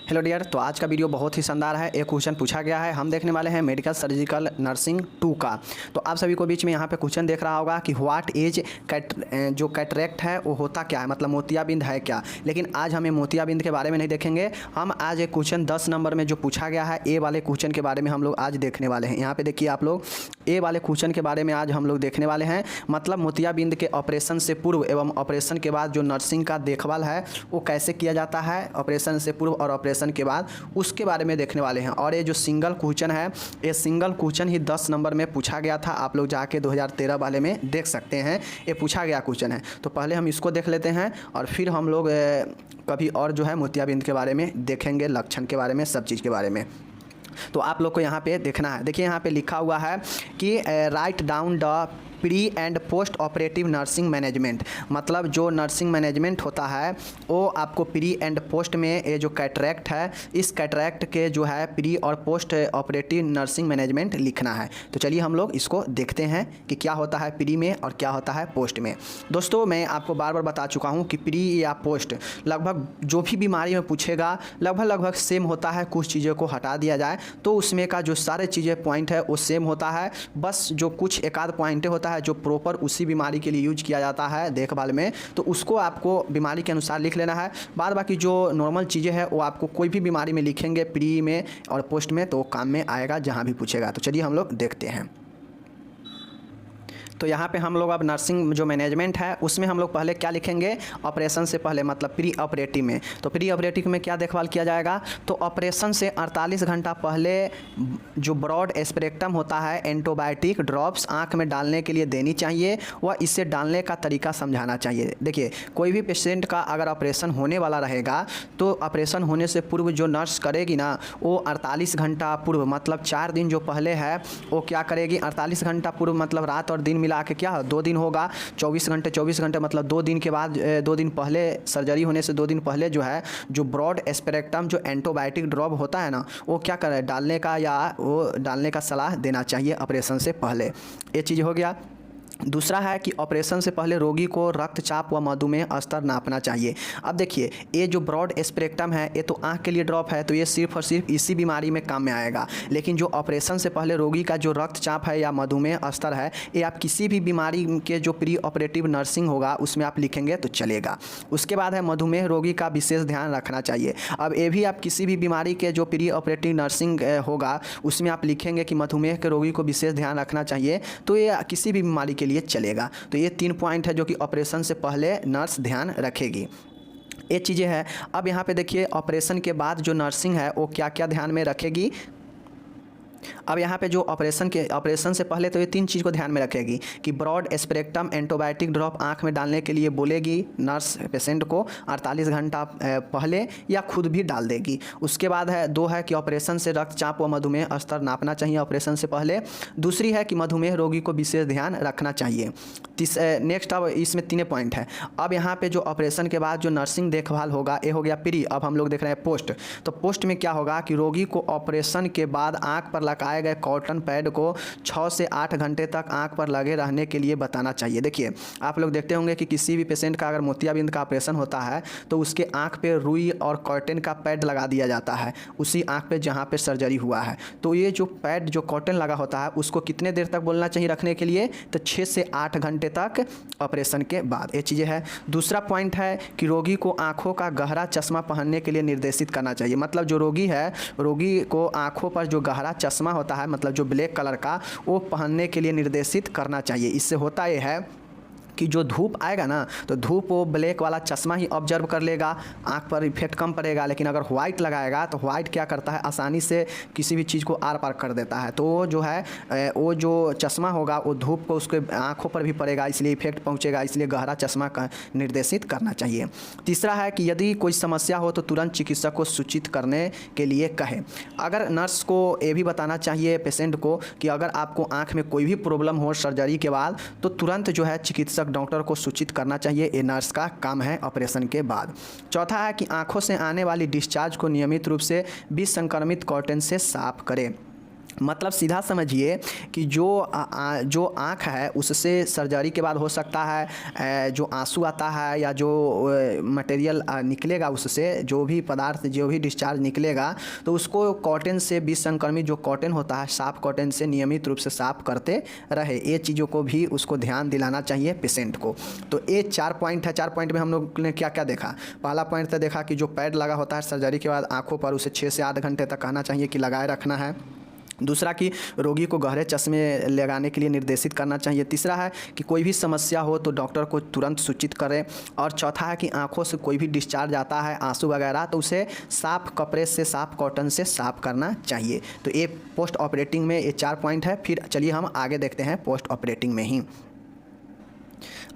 Hello dear. तो आज का वीडियो बहुत ही शानदार है। एक क्वेश्चन पूछा गया है, हम देखने वाले हैं मेडिकल सर्जिकल नर्सिंग 2 का। तो आप सभी को बीच में यहाँ पे क्वेश्चन देख रहा होगा कि व्हाट इज जो कैटरेक्ट है वो होता क्या है, मतलब मोतियाबिंद है क्या। लेकिन आज हमें मोतियाबिंद के बारे में नहीं देखेंगे। हम आज एक क्वेश्चन 10 नंबर में जो पूछा गया है ए वाले क्वेश्चन के बारे में हम लोग आज देखने वाले हैं। यहाँ पे देखिए आप लोग, ए वाले क्वेश्चन के बारे में आज हम लोग देखने वाले हैं। मतलब मोतियाबिंद के ऑपरेशन से पूर्व एवं ऑपरेशन के बाद जो नर्सिंग का देखभाल है वो कैसे किया जाता है, ऑपरेशन से पूर्व और ऑपरेशन के बाद, उसके बारे में देखने वाले हैं। और ये जो सिंगल क्वेश्चन है, ये सिंगल क्वेश्चन ही 10 नंबर में पूछा गया था। आप लोग जाके 2013 वाले में देख सकते हैं, ये पूछा गया क्वेश्चन है। तो पहले हम इसको देख लेते हैं और फिर हम लोग कभी और जो है मोतियाबिंद के बारे में देखेंगे, लक्षण के बारे में, सब चीज़ के बारे में। तो आप लोग को यहाँ पे देखना है। देखिए यहाँ पे लिखा हुआ है कि write down the pre and post operative nursing management. मतलब जो नर्सिंग मैनेजमेंट होता है वो आपको प्री एंड पोस्ट में, ये जो कैटरेक्ट है, इस कैटरेक्ट के जो है प्री और पोस्ट ऑपरेटिव नर्सिंग मैनेजमेंट लिखना है। तो चलिए हम लोग इसको देखते हैं कि क्या होता है प्री में और क्या होता है पोस्ट में। दोस्तों मैं आपको बार बार बता चुका हूँ कि प्री या पोस्ट लगभग जो भी बीमारी में पूछेगा लगभग सेम होता है। कुछ चीज़ों को हटा दिया जाए तो उसमें का जो सारे चीज़ें पॉइंट है वो सेम होता है। बस जो कुछ एक आध पॉइंटें होता है जो प्रॉपर उसी बीमारी के लिए यूज किया जाता है देखभाल में, तो उसको आपको बीमारी के अनुसार लिख लेना है। बाद बाकी जो नॉर्मल चीज़ें हैं वो आपको कोई भी बीमारी में लिखेंगे प्री में और पोस्ट में, तो काम में आएगा जहाँ भी पूछेगा। तो चलिए हम लोग देखते हैं। तो यहाँ पे हम लोग अब नर्सिंग जो मैनेजमेंट है उसमें हम लोग पहले क्या लिखेंगे, ऑपरेशन से पहले, मतलब प्री ऑपरेटिव में। तो प्री ऑपरेटिव में क्या देखभाल किया जाएगा, तो ऑपरेशन से 48 घंटा पहले जो ब्रॉड स्पेक्ट्रम होता है एंटीबायोटिक ड्रॉप्स आँख में डालने के लिए देनी चाहिए, वह इसे डालने का तरीका समझाना चाहिए। देखिए कोई भी पेशेंट का अगर ऑपरेशन होने वाला रहेगा तो ऑपरेशन होने से पूर्व जो नर्स करेगी ना, वो 48 घंटा पूर्व, मतलब 4 दिन जो पहले है वो क्या करेगी, 48 घंटा पूर्व मतलब रात और दिन मिला के क्या 2 दिन होगा, 24 घंटे मतलब 2 दिन के बाद, 2 दिन पहले सर्जरी होने से 2 दिन पहले जो है जो ब्रॉड स्पेक्ट्रम जो एंटीबायोटिक ड्रॉप होता है ना, वो क्या करे, डालने का, या वो डालने का सलाह देना चाहिए ऑपरेशन से पहले। ये चीज़ हो गया। दूसरा है कि ऑपरेशन से पहले रोगी को रक्तचाप व मधुमेह स्तर नापना चाहिए। अब देखिए ये जो ब्रॉड स्पेक्ट्रम है ये तो आँख के लिए ड्रॉप है, तो ये सिर्फ और सिर्फ इसी बीमारी में काम में आएगा। लेकिन जो ऑपरेशन से पहले रोगी का जो रक्तचाप है या मधुमेह स्तर है, ये आप किसी भी बीमारी के जो प्री ऑपरेटिव नर्सिंग होगा उसमें आप लिखेंगे तो चलेगा। उसके बाद है मधुमेह रोगी का विशेष ध्यान रखना चाहिए। अब ये भी आप किसी भी बीमारी के जो प्री ऑपरेटिव नर्सिंग होगा उसमें आप लिखेंगे कि मधुमेह के रोगी को विशेष ध्यान रखना चाहिए, तो ये किसी भी बीमारी के लिए चलेगा। तो ये 3 पॉइंट है जो कि ऑपरेशन से पहले नर्स ध्यान रखेगी। ये चीज़ें हैं। अब यहाँ पे देखिए ऑपरेशन के बाद जो नर्सिंग है वो क्या क्या ध्यान में रखेगी। अब यहाँ पे जो ऑपरेशन से पहले तो ये 3 चीज़ को ध्यान में रखेगी कि ब्रॉड स्पेक्ट्रम एंटीबायोटिक ड्रॉप आँख में डालने के लिए बोलेगी नर्स पेशेंट को 48 घंटा पहले, या खुद भी डाल देगी। उसके बाद है 2 है कि ऑपरेशन से रक्तचाप व मधुमेह स्तर नापना चाहिए ऑपरेशन से पहले। दूसरी है कि मधुमेह रोगी को विशेष ध्यान रखना चाहिए। नेक्स्ट अब इसमें 3 पॉइंट है। अब यहाँ पे जो ऑपरेशन के बाद जो नर्सिंग देखभाल होगा ये हो गया प्री। अब हम लोग देख रहे हैं पोस्ट। तो पोस्ट में क्या होगा कि रोगी को ऑपरेशन के बाद आँख पर लगाए गए कॉटन पैड को 6 से 8 घंटे तक आंख पर लगे रहने के लिए बताना चाहिए। देखिए आप लोग देखते होंगे कि किसी भी पेशेंट का अगर मोतियाबिंद का ऑपरेशन होता है तो उसके आंख पे रुई और कॉटन का पैड लगा दिया जाता है उसी आंख पे जहां पे सर्जरी हुआ है। तो ये जो पैड जो कॉटन लगा होता है उसको कितने देर तक बोलना चाहिए रखने के लिए, तो 6 से 8 घंटे तक ऑपरेशन के बाद। ये चीज़ें है। दूसरा पॉइंट है कि रोगी को आँखों का गहरा चश्मा पहनने के लिए निर्देशित करना चाहिए। मतलब जो रोगी है, रोगी को आँखों पर जो गहरा चश्मा होता है, मतलब जो ब्लैक कलर का, वो पहनने के लिए निर्देशित करना चाहिए। इससे होता ये है कि जो धूप आएगा ना, तो धूप वो ब्लैक वाला चश्मा ही ऑब्जर्व कर लेगा, आँख पर इफेक्ट कम पड़ेगा। लेकिन अगर व्हाइट लगाएगा तो व्हाइट क्या करता है, आसानी से किसी भी चीज़ को आर पार कर देता है। तो वो जो है वो जो चश्मा होगा वो धूप को उसके आँखों पर भी पड़ेगा, इसलिए इफेक्ट पहुँचेगा, इसलिए गहरा चश्मा का निर्देशित करना चाहिए। तीसरा है कि यदि कोई समस्या हो तो तुरंत चिकित्सक को सूचित करने के लिए कहें। अगर नर्स को ये भी बताना चाहिए पेशेंट को कि अगर आपको आँख में कोई भी प्रॉब्लम हो सर्जरी के बाद तो तुरंत जो है चिकित्सक डॉक्टर को सूचित करना चाहिए। ये नर्स का काम है ऑपरेशन के बाद। चौथा है कि आंखों से आने वाली डिस्चार्ज को नियमित रूप से विष संक्रमित कॉटन से साफ करें। मतलब सीधा समझिए कि जो आँख है उससे सर्जरी के बाद हो सकता है जो आंसू आता है या जो मटेरियल निकलेगा, उससे जो भी पदार्थ जो भी डिस्चार्ज निकलेगा तो उसको कॉटन से विसंक्रमित जो कॉटन होता है साफ़ कॉटन से नियमित रूप से साफ़ करते रहे। ये चीज़ों को भी उसको ध्यान दिलाना चाहिए पेशेंट को। तो ये 4 पॉइंट है। 4 पॉइंट में हम लोग ने क्या क्या देखा। पहला पॉइंट तो देखा कि जो पैड लगा होता है सर्जरी के बाद आँखों पर उसे 6 से 8 घंटे तक कहना चाहिए कि लगाए रखना है। दूसरा कि रोगी को गहरे चश्मे लगाने के लिए निर्देशित करना चाहिए। तीसरा है कि कोई भी समस्या हो तो डॉक्टर को तुरंत सूचित करें। और चौथा है कि आंखों से कोई भी डिस्चार्ज आता है आंसू वगैरह तो उसे साफ़ कपड़े से साफ़ कॉटन से साफ़ करना चाहिए। तो ये पोस्ट ऑपरेटिंग में ये 4 पॉइंट है। फिर चलिए हम आगे देखते हैं पोस्ट ऑपरेटिंग में ही।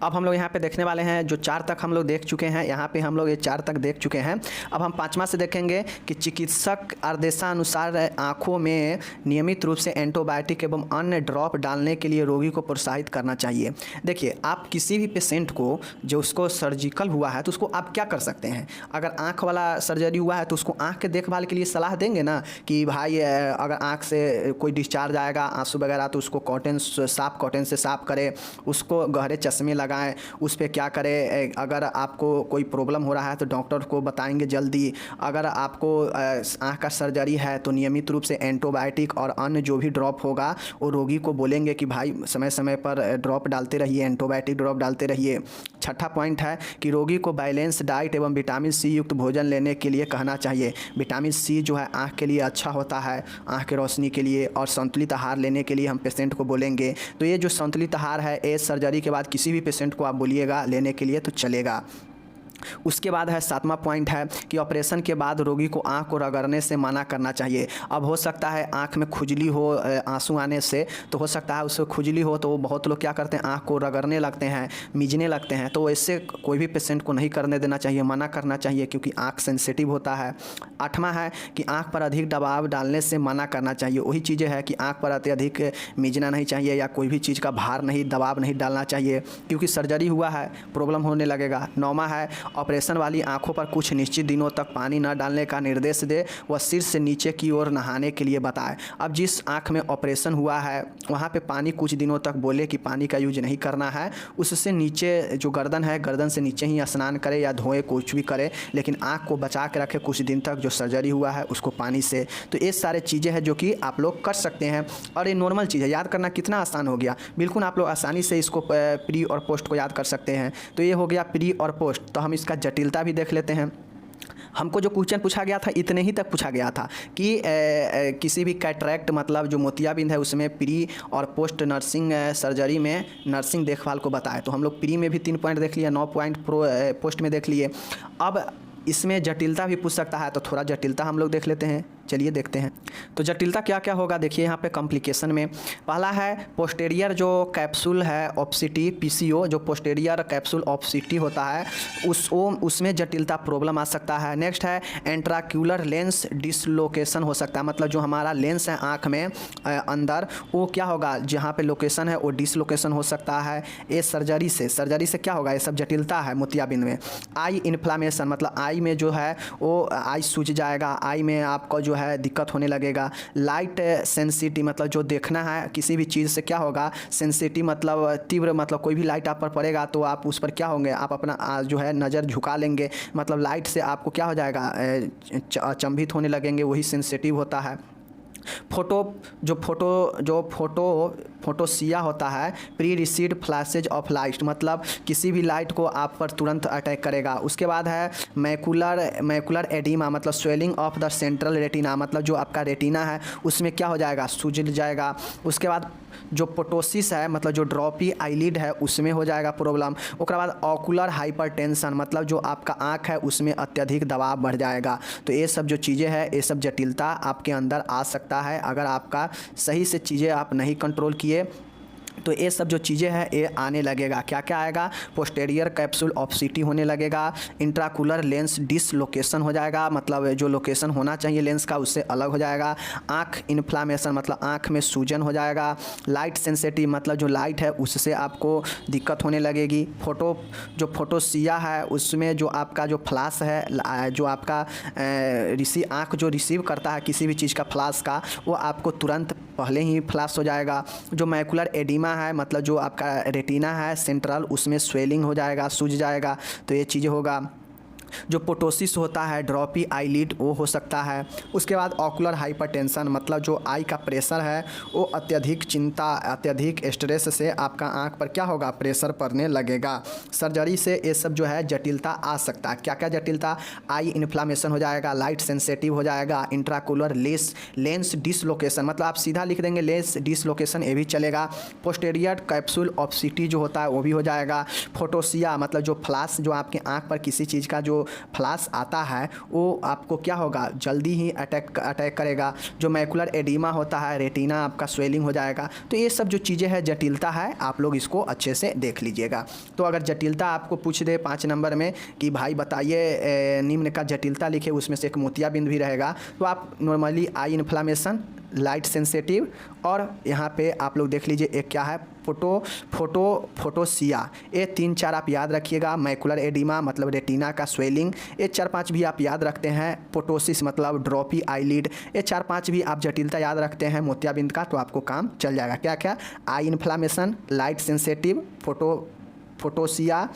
अब हम लोग यहाँ पे देखने वाले हैं जो 4 तक हम लोग देख चुके हैं, यहाँ पे हम लोग ये 4 तक देख चुके हैं। अब हम 5वां से देखेंगे कि चिकित्सक आदेशानुसार आँखों में नियमित रूप से एंटीबायोटिक एवं अन्य ड्रॉप डालने के लिए रोगी को प्रोत्साहित करना चाहिए। देखिए, आप किसी भी पेशेंट को जो उसको सर्जिकल हुआ है तो उसको आप क्या कर सकते हैं। अगर आँख वाला सर्जरी हुआ है तो उसको आँख के देखभाल के लिए सलाह देंगे ना कि भाई अगर आँख से कोई डिस्चार्ज आएगा आंसू वगैरह तो उसको कॉटन से साफ़ करें, उसको गहरे चश्मे लगाएं, उस पर क्या करें। अगर आपको कोई प्रॉब्लम हो रहा है तो डॉक्टर को बताएंगे जल्दी। अगर आपको आँख का सर्जरी है तो नियमित रूप से एंटीबायोटिक और अन्य जो भी ड्रॉप होगा वो रोगी को बोलेंगे कि भाई समय समय पर ड्रॉप डालते रहिए, एंटीबायोटिक ड्रॉप डालते रहिए। 6ठा पॉइंट है कि रोगी को बैलेंस डाइट एवं विटामिन सी युक्त भोजन लेने के लिए कहना चाहिए। विटामिन सी जो है आँख के लिए अच्छा होता है, आँख की रोशनी के लिए। और संतुलित आहार लेने के लिए हम पेशेंट को बोलेंगे। तो ये जो संतुलित आहार है ये सर्जरी के बाद किसी भी पेशेंट को आप बोलिएगा लेने के लिए तो चलेगा। उसके बाद है 7वां पॉइंट है कि ऑपरेशन के बाद रोगी को आँख को रगड़ने से मना करना चाहिए। अब हो सकता है आँख में खुजली हो आंसू आने से, तो हो सकता है उससे खुजली हो तो बहुत लोग क्या करते हैं आँख को रगड़ने लगते हैं, मीजने लगते हैं। तो इससे कोई भी पेशेंट को नहीं करने देना चाहिए, मना करना चाहिए क्योंकि आँख सेंसिटिव होता है। 8वां है कि आँख पर अधिक दबाव डालने से मना करना चाहिए। वही चीज़ें है कि आँख पर अत्यधिक मीजना नहीं चाहिए या कोई भी चीज़ का भार नहीं, दबाव नहीं डालना चाहिए क्योंकि सर्जरी हुआ है, प्रॉब्लम होने लगेगा। 9वां है ऑपरेशन वाली आंखों पर कुछ निश्चित दिनों तक पानी न डालने का निर्देश दे व सिर से नीचे की ओर नहाने के लिए बताए। अब जिस आंख में ऑपरेशन हुआ है वहाँ पे पानी कुछ दिनों तक बोले कि पानी का यूज नहीं करना है, उससे नीचे जो गर्दन है गर्दन से नीचे ही स्नान करे या धोए कुछ भी करे, लेकिन आँख को बचा के रखे कुछ दिन तक जो सर्जरी हुआ है उसको पानी से। तो ये सारे चीज़ें हैं जो कि आप लोग कर सकते हैं और ये नॉर्मल चीज़ है, याद करना कितना आसान हो गया। बिल्कुल आप लोग आसानी से इसको प्री और पोस्ट को याद कर सकते हैं। तो ये हो गया प्री और पोस्ट। तो हम इसका जटिलता भी देख लेते हैं। हमको जो क्वेश्चन पूछा गया था इतने ही तक पूछा गया था कि किसी भी कैटरैक्ट मतलब जो मोतियाबिंद है उसमें प्री और पोस्ट नर्सिंग सर्जरी में नर्सिंग देखभाल को बताएं। तो हम लोग प्री में भी 3 पॉइंट देख लिए, 9 पॉइंट पोस्ट में देख लिए। अब इसमें जटिलता भी पूछ सकता है तो थोड़ा जटिलता हम लोग देख लेते हैं। चलिए देखते हैं तो जटिलता क्या क्या होगा। देखिए यहाँ पे कॉम्प्लिकेशन में पहला है पोस्टेरियर जो कैप्सूल है ऑप्सिटी पीसीओ, जो पोस्टेरियर कैप्सूल ऑप्सिटी होता है उसमें जटिलता प्रॉब्लम आ सकता है। नेक्स्ट है इंट्राक्यूलर लेंस डिसलोकेशन हो सकता है, मतलब जो हमारा लेंस है आँख में अंदर वो क्या होगा जहाँ पे लोकेशन है वो डिसलोकेशन हो सकता है। ये सर्जरी से क्या होगा, ये सब जटिलता है मोतियाबिंद में। आई इन्फ्लामेशन मतलब आई में जो है वो आई सूज जाएगा, आई में आपको जो है दिक्कत होने लगेगा। लाइट सेंसिटिव मतलब जो देखना है किसी भी चीज़ से क्या होगा, सेंसिटिव मतलब तीव्र, मतलब कोई भी लाइट आप पर पड़ेगा तो आप उस पर क्या होंगे, आप अपना जो है नज़र झुका लेंगे, मतलब लाइट से आपको क्या हो जाएगा अचंभित होने लगेंगे, वही सेंसिटिव होता है। फोटोसिया होता है pre received flashes of light, मतलब किसी भी लाइट को आप पर तुरंत अटैक करेगा। उसके बाद है मैकुलर एडिमा मतलब swelling of the central retina, मतलब जो आपका रेटिना है उसमें क्या हो जाएगा, सूज जाएगा। उसके बाद जो पोटोसिस है मतलब जो ड्रॉपी आईलिड है उसमें हो जाएगा प्रॉब्लम। उसके बाद ऑकुलर हाइपरटेंशन मतलब जो आपका आँख है उसमें अत्यधिक दबाव बढ़ जाएगा। तो ये सब जो चीज़ें हैं ये सब जटिलता आपके अंदर आ सकता है अगर आपका सही से चीज़ें आप नहीं कंट्रोल किए तो ये सब जो चीज़ें हैं ये आने लगेगा। क्या क्या आएगा, पोस्टेरियर कैप्सूल ऑप्सिटी होने लगेगा, इंट्राकुलर लेंस डिसलोकेशन हो जाएगा, मतलब जो लोकेशन होना चाहिए लेंस का उससे अलग हो जाएगा। आँख इन्फ्लामेशन मतलब आँख में सूजन हो जाएगा। लाइट सेंसिटिव मतलब जो लाइट है उससे आपको दिक्कत होने लगेगी। फोटोसिया है उसमें जो आपका जो फ्लैश है जो आपका आँख जो रिसीव करता है किसी भी चीज़ का फ्लैश का वो आपको तुरंत पहले ही फ्लैश हो जाएगा। जो मैकुलर एडिमा है मतलब जो आपका रेटिना है सेंट्रल, उसमें स्वेलिंग हो जाएगा, सूज जाएगा, तो ये चीज़ होगा। जो पोटोसिस होता है, ड्रॉपी आईलिड, वो हो सकता है। उसके बाद ऑकुलर हाइपरटेंशन मतलब जो आई का प्रेशर है वो अत्यधिक चिंता, अत्यधिक स्ट्रेस से आपका आंख पर क्या होगा, प्रेशर पड़ने लगेगा। सर्जरी से ये सब जो है जटिलता आ सकता है। क्या क्या जटिलता, आई इन्फ्लामेशन हो जाएगा, लाइट सेंसिटिव हो जाएगा, इंट्राकुलर लेंस डिसलोकेशन, मतलब आप सीधा लिख देंगे लेंस डिसलोकेशन, ये भी चलेगा। पोस्टेरियर कैप्सूल ऑप्सिटी जो होता है वो भी हो जाएगा। फोटोसिया मतलब जो फ्लैश, जो आपके आंख पर किसी चीज़ का जो फ्लैश आता है वो आपको क्या होगा, जल्दी ही अटैक करेगा। जो मैकुलर एडिमा होता है, रेटिना आपका स्वेलिंग हो जाएगा। तो ये सब जो चीज़ें हैं जटिलता है, आप लोग इसको अच्छे से देख लीजिएगा। तो अगर जटिलता आपको पूछ दे 5 नंबर में कि भाई बताइए निम्न का जटिलता लिखे, उसमें से एक मोतियाबिंद भी रहेगा, तो आप normally I inflammation, light sensitive, और यहाँ पे आप लोग देख लीजिए एक क्या है, फोटोसिया, ये 3-4 आप याद रखिएगा। मैकुलर एडिमा मतलब रेटिना का स्वेलिंग, ये 4-5 भी आप याद रखते हैं। पोटोसिस मतलब ड्रॉपी आईलिड, ये 4-5 भी आप जटिलता याद रखते हैं मोतियाबिंद का, तो आपको काम चल जाएगा। क्या क्या, eye inflammation, light sensitive, photopsia,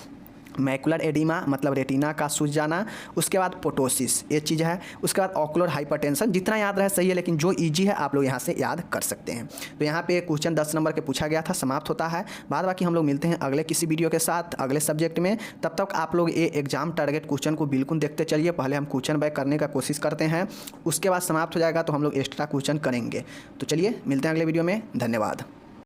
macular oedema मतलब रेटिना का सूज जाना, उसके बाद पोटोसिस, ये चीज़ है। उसके बाद ऑकुलर हाइपरटेंशन, जितना याद रहे सही है, लेकिन जो इजी है आप लोग यहाँ से याद कर सकते हैं। तो यहाँ पे क्वेश्चन 10 नंबर के पूछा गया था, समाप्त होता है। बाद बाकी हम लोग मिलते हैं अगले किसी वीडियो के साथ अगले सब्जेक्ट में। तब तक आप लोग ये एग्जाम टारगेट क्वेश्चन को बिल्कुल देखते चलिए। पहले हम क्वेश्चन बैक करने का कोशिश करते हैं, उसके बाद समाप्त हो जाएगा तो हम लोग एक्स्ट्रा क्वेश्चन करेंगे। तो चलिए मिलते हैं अगले वीडियो में, धन्यवाद।